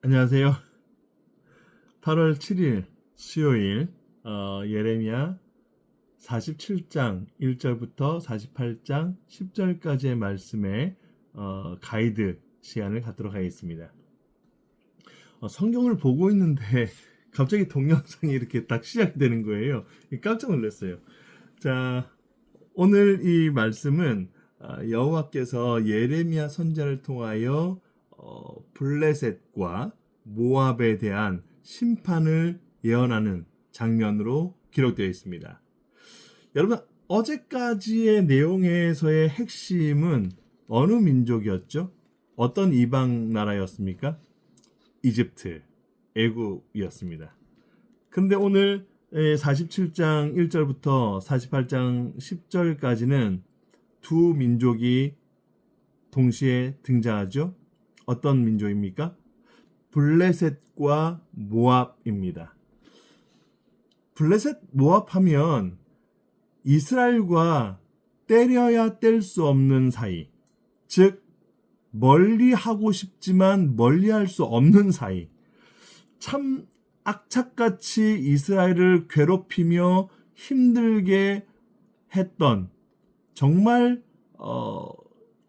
안녕하세요. 8월 7일 수요일 예레미야 47장 1절부터 48장 10절까지의 말씀의 가이드 시간을 갖도록 하겠습니다. 성경을 보고 있는데 갑자기 동영상이 이렇게 딱 시작이 되는 거예요. 깜짝 놀랐어요. 자, 오늘 이 말씀은 여호와께서 예레미야 선지자를 통하여 블레셋과 모압에 대한 심판을 예언하는 장면으로 기록되어 있습니다. 여러분, 어제까지의 내용에서의 핵심은 어느 민족이었죠? 어떤 이방 나라였습니까? 이집트, 애굽이었습니다. 그런데 오늘 47장 1절부터 48장 10절까지는 두 민족이 동시에 등장하죠. 어떤 민족입니까? 블레셋과 모압입니다. 블레셋, 모압 하면 이스라엘과 때려야 뗄 수 없는 사이, 즉 멀리 하고 싶지만 멀리 할 수 없는 사이, 참 악착같이 이스라엘을 괴롭히며 힘들게 했던 정말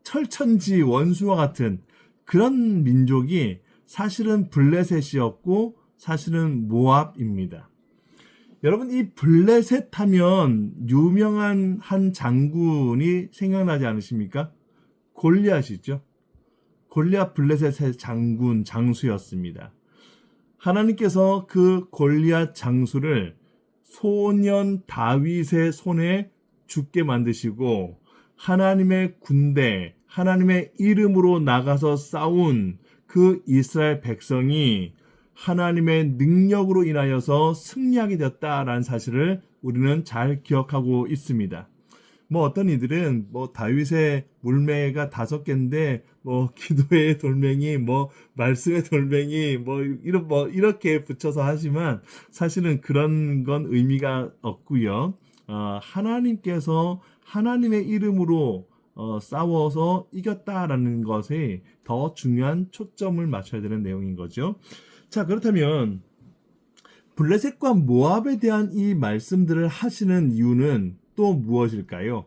철천지 원수와 같은 그런 민족이 사실은 블레셋이었고 사실은 모압입니다. 여러분, 이 블레셋 하면 유명한 한 장군이 생각나지 않으십니까? 골리앗이죠. 골리앗 블레셋의 장군, 장수였습니다. 하나님께서 그 골리앗 장수를 소년 다윗의 손에 죽게 만드시고 하나님의 군대, 하나님의 이름으로 나가서 싸운 그 이스라엘 백성이 하나님의 능력으로 인하여서 승리하게 되었다라는 사실을 우리는 잘 기억하고 있습니다. 어떤 이들은 다윗의 물매가 5개인데 기도의 돌멩이, 말씀의 돌멩이, 이렇게 붙여서 하지만 사실은 그런 건 의미가 없고요. 하나님께서 하나님의 이름으로 싸워서 이겼다라는 것에 더 중요한 초점을 맞춰야 되는 내용인 거죠. 자, 그렇다면 블레셋과 모압에 대한 이 말씀들을 하시는 이유는 또 무엇일까요?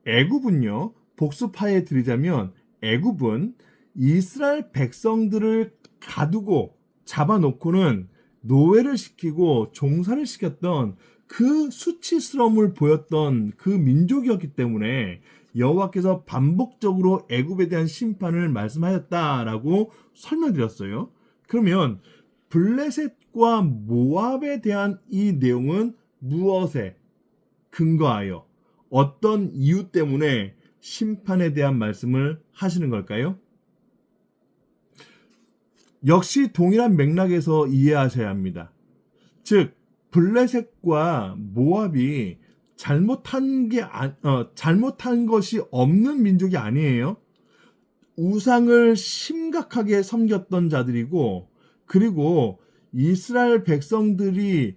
애굽은요, 복습하에 드리자면 애굽은 이스라엘 백성들을 가두고 잡아놓고는 노예를 시키고 종살을 시켰던 그 수치스러움을 보였던 그 민족이었기 때문에 여호와께서 반복적으로 애굽에 대한 심판을 말씀하셨다라고 설명드렸어요. 그러면 블레셋과 모압에 대한 이 내용은 무엇에 근거하여 어떤 이유 때문에 심판에 대한 말씀을 하시는 걸까요? 역시 동일한 맥락에서 이해하셔야 합니다. 즉 블레셋과 모압이 잘못한 것이 없는 민족이 아니에요. 우상을 심각하게 섬겼던 자들이고, 그리고 이스라엘 백성들이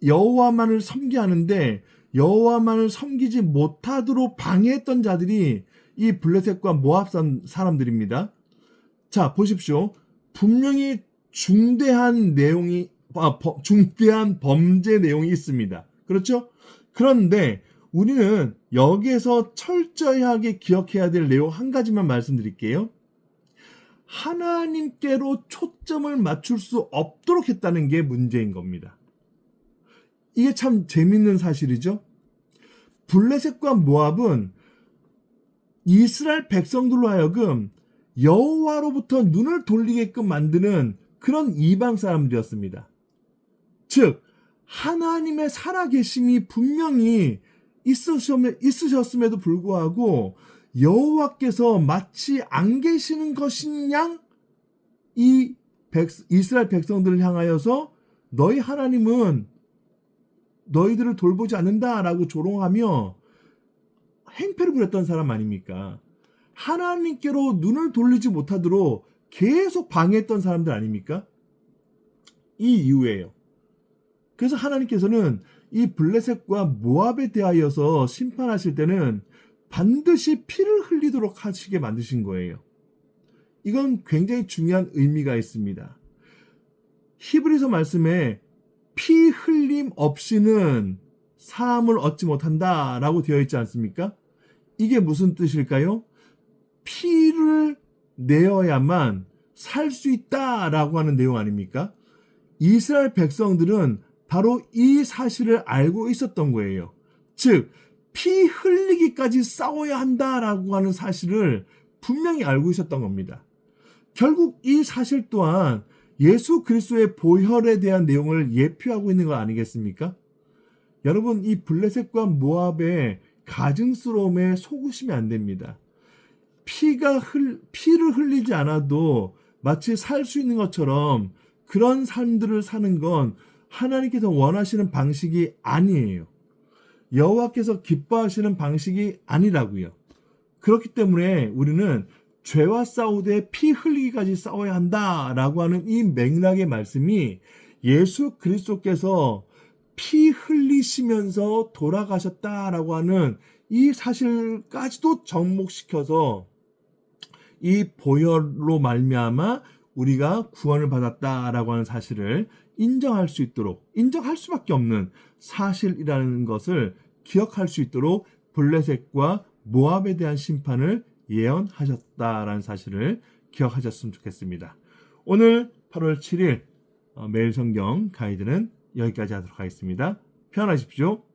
여호와만을 섬기게 하는데 여호와만을 섬기지 못하도록 방해했던 자들이 이 블레셋과 모압 사람들입니다. 자, 보십시오. 분명히 중대한 범죄 내용이 있습니다. 그렇죠? 그런데 우리는 여기에서 철저하게 기억해야 될 내용 한 가지만 말씀드릴게요. 하나님께로 초점을 맞출 수 없도록 했다는 게 문제인 겁니다. 이게 참 재밌는 사실이죠. 블레셋과 모압은 이스라엘 백성들로 하여금 여호와로부터 눈을 돌리게끔 만드는 그런 이방 사람들이었습니다. 즉 하나님의 살아계심이 분명히 있으셨음에도 불구하고 여호와께서 마치 안 계시는 것인 양 이 이스라엘 백성들을 향하여서 너희 하나님은 너희들을 돌보지 않는다라고 조롱하며 행패를 부렸던 사람 아닙니까? 하나님께로 눈을 돌리지 못하도록 계속 방해했던 사람들 아닙니까? 이 이유예요. 그래서 하나님께서는 이 블레셋과 모압에 대하여서 심판하실 때는 반드시 피를 흘리도록 하시게 만드신 거예요. 이건 굉장히 중요한 의미가 있습니다. 히브리서 말씀에 피 흘림 없이는 사함을 얻지 못한다라고 되어 있지 않습니까? 이게 무슨 뜻일까요? 피를 내어야만 살 수 있다라고 하는 내용 아닙니까? 이스라엘 백성들은 바로 이 사실을 알고 있었던 거예요. 즉, 피 흘리기까지 싸워야 한다라고 하는 사실을 분명히 알고 있었던 겁니다. 결국 이 사실 또한 예수 그리스도의 보혈에 대한 내용을 예표하고 있는 거 아니겠습니까? 여러분, 이 블레셋과 모압의 가증스러움에 속으시면 안 됩니다. 피를 흘리지 않아도 마치 살 수 있는 것처럼 그런 삶들을 사는 건 하나님께서 원하시는 방식이 아니에요. 여호와께서 기뻐하시는 방식이 아니라고요. 그렇기 때문에 우리는 죄와 싸우되 피 흘리기까지 싸워야 한다라고 하는 이 맥락의 말씀이 예수 그리스도께서 피 흘리시면서 돌아가셨다라고 하는 이 사실까지도 접목시켜서 이 보혈로 말미암아 우리가 구원을 받았다라고 하는 사실을 인정할 수 있도록, 인정할 수밖에 없는 사실이라는 것을 기억할 수 있도록 블레셋과 모압에 대한 심판을 예언하셨다라는 사실을 기억하셨으면 좋겠습니다. 오늘 8월 7일 매일 성경 가이드는 여기까지 하도록 하겠습니다. 편안하십시오.